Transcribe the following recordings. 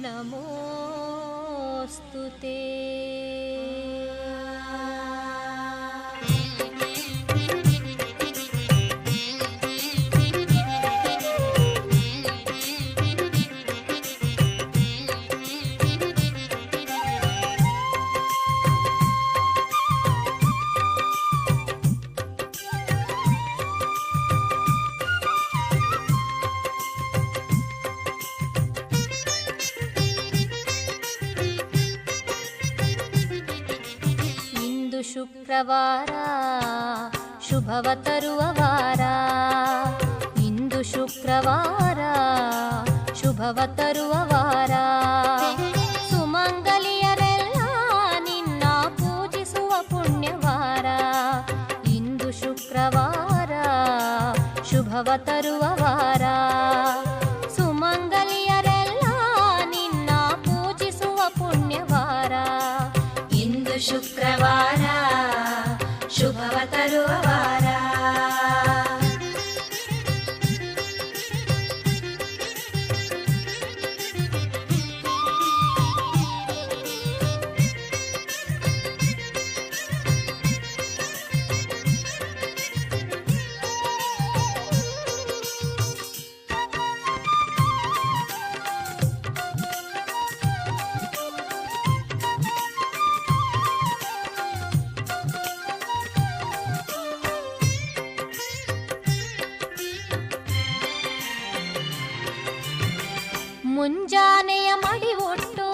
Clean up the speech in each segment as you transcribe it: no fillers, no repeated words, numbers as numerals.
ನಮೋಸ್ತುತೇ. ಶುಕ್ರವಾರ ಶುಭವ ತರುವ ವಾರ, ಇಂದು ಶುಕ್ರವಾರ ಶುಭವ ತರುವ ವಾರ. ಸುಮಂಗಲಿಯರೆಲ್ಲ ನಿನ್ನ ಪೂಜಿಸುವ ಪುಣ್ಯವಾರ, ಇಂದು ಶುಕ್ರವಾರ ಶುಭವ ತರುವ ವಾರ. ಸುಮಂಗಲಿಯರೆಲ್ಲ ನಿನ್ನ ಪೂಜಿಸುವ ಪುಣ್ಯವಾರ, ಇಂದು ಶುಕ್ರವಾರ ಶುಭವ ತರುವ ವಾರ. ಮುಂಜಾನೆಯ ಮಡಿ ಒಟ್ಟು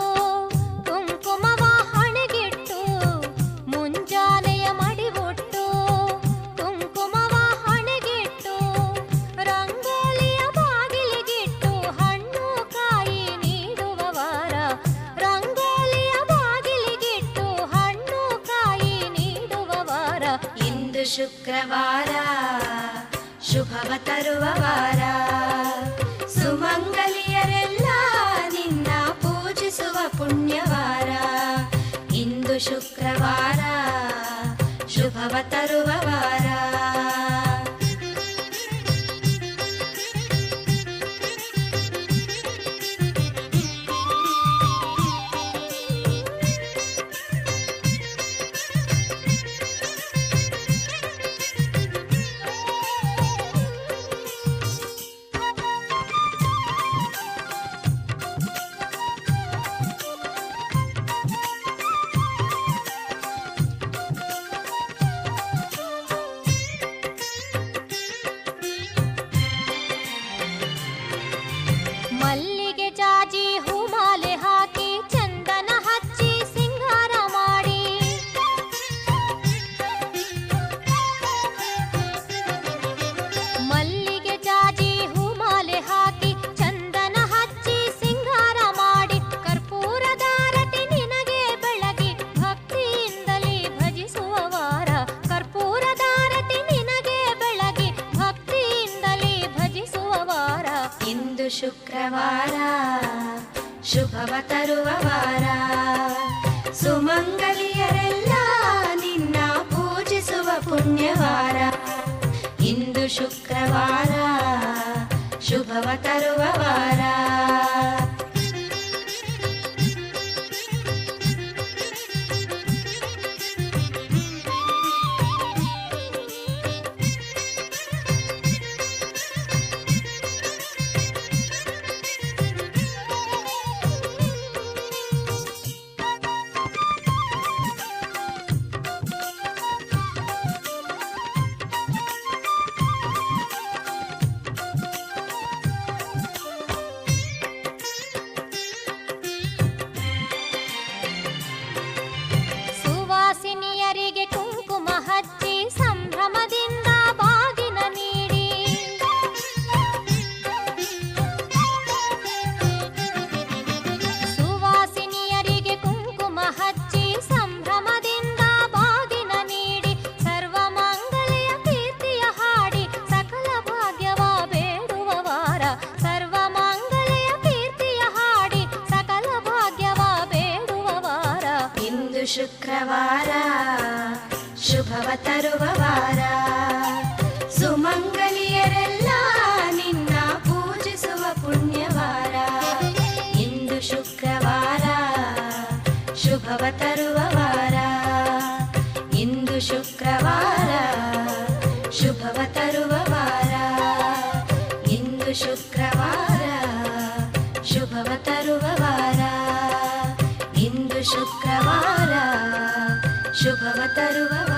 ಕುಂಕುಮವ ಹಣೆಗಿಟ್ಟು, ಮುಂಜಾನೆಯ ಮಡಿ ಒಟ್ಟು ಕುಂಕುಮವ ಹಣೆಗಿಟ್ಟು, ರಂಗೋಲಿಯ ಬಾಗಿಲಿಗಿಟ್ಟು ಹಣ್ಣು ಕಾಯಿ ನೀಡುವ ವಾರ, ರಂಗೋಲಿಯ ಬಾಗಿಲಿಗಿಟ್ಟು ಹಣ್ಣು ಕಾಯಿ ನೀಡುವ ವಾರ. ಇಂದು ಶುಕ್ರವಾರ ಶುಭವ ತರುವ ವಾರ. ಸುಮಂಗಲಿಯರೆಲ್ಲ ನಿನ್ನ ಪೂಜಿಸುವ ಪುಣ್ಯವಾರ, ಇಂದು ಶುಕ್ರವಾರ ಶುಭವ ತರುವ ವಾರ. ಮಲ್ಲಿಗೆ ಜಾಜಿ ಹೂಮಾಲೆ ಹಾಕಿ ಚಂದನ ಹಚ್ಚಿ ಸಿಂಗಾರ ಮಾಡಿ, ಮಲ್ಲಿಗೆ ಜಾಜಿ ಹೂಮಾಲೆ ಹಾಕಿ ಚಂದನ ಹಚ್ಚಿ ಸಿಂಗಾರ ಮಾಡಿ, ಕರ್ಪೂರದಾರತಿ ನಿನಗೆ ಬೆಳಗಿ ಭಕ್ತಿಯಿಂದಲೇ ಭಜಿಸುವ ವಾರ, ಕರ್ಪೂರದಾರತಿ ನಿನಗೆ ಬೆಳಗಿ ಭಕ್ತಿಯಿಂದಲೇ ಭಜಿಸುವ ವಾರ. ಇಂದು ಶುಕ್ರವಾರ ಶುಭವ ತರುವ ವಾರ. ಸುಮಂಗಲಿಯರೆಲ್ಲ ನಿನ್ನ ಪೂಜಿಸುವ ಪುಣ್ಯವಾರ, ಇಂದು ಶುಕ್ರವಾರ ಶುಭವ ತರುವ ವಾರ. ಸುವಾಸಿನಿಯರಿಗೆ ಕುಂಕುಮ ಹಚ್ಚಿ ಸಂಭ್ರಮದಿಂದ ಬಾಗಿನ ನೀಡಿ, ಸುವಾಸಿನಿಯರಿಗೆ ಕುಂಕುಮ ಹಚ್ಚಿ ಸಂಭ್ರಮದಿಂದ ಬಾಗಿನ ನೀಡಿ, ಸರ್ವ ಮಂಗಲೆಯ ಕೀರ್ತಿಯ ಹಾಡಿ ಸಕಲ ಭಾಗ್ಯವ ಬೇಡುವ ವಾರ, ಸರ್ವ ಮಂಗಲೆಯ ಕೀರ್ತಿಯ ಹಾಡಿ ಸಕಲ ಭಾಗ್ಯವ ಬೇಡುವ ವಾರ. ಇಂದು ಶುಕ್ರವಾರ ಶುಭವ ತರುವ ವಾರ. ಸುಮಂಗಲಿಯರೆಲ್ಲ ನಿನ್ನ ಪೂಜಿಸುವ ಪುಣ್ಯವಾರ, ಇಂದು ಶುಕ್ರ ಶುಭವ ತರುವ ವಾರ. ಇಂದು ಶುಕ್ರವಾರ ಶುಭವ ತರುವ ವಾರ. ಇಂದು ಶುಕ್ರವಾರ ಶುಭವ ತರುವ ವಾರ. ಇಂದು ಶುಕ್ರವಾರ ಶುಭವ ತರುವ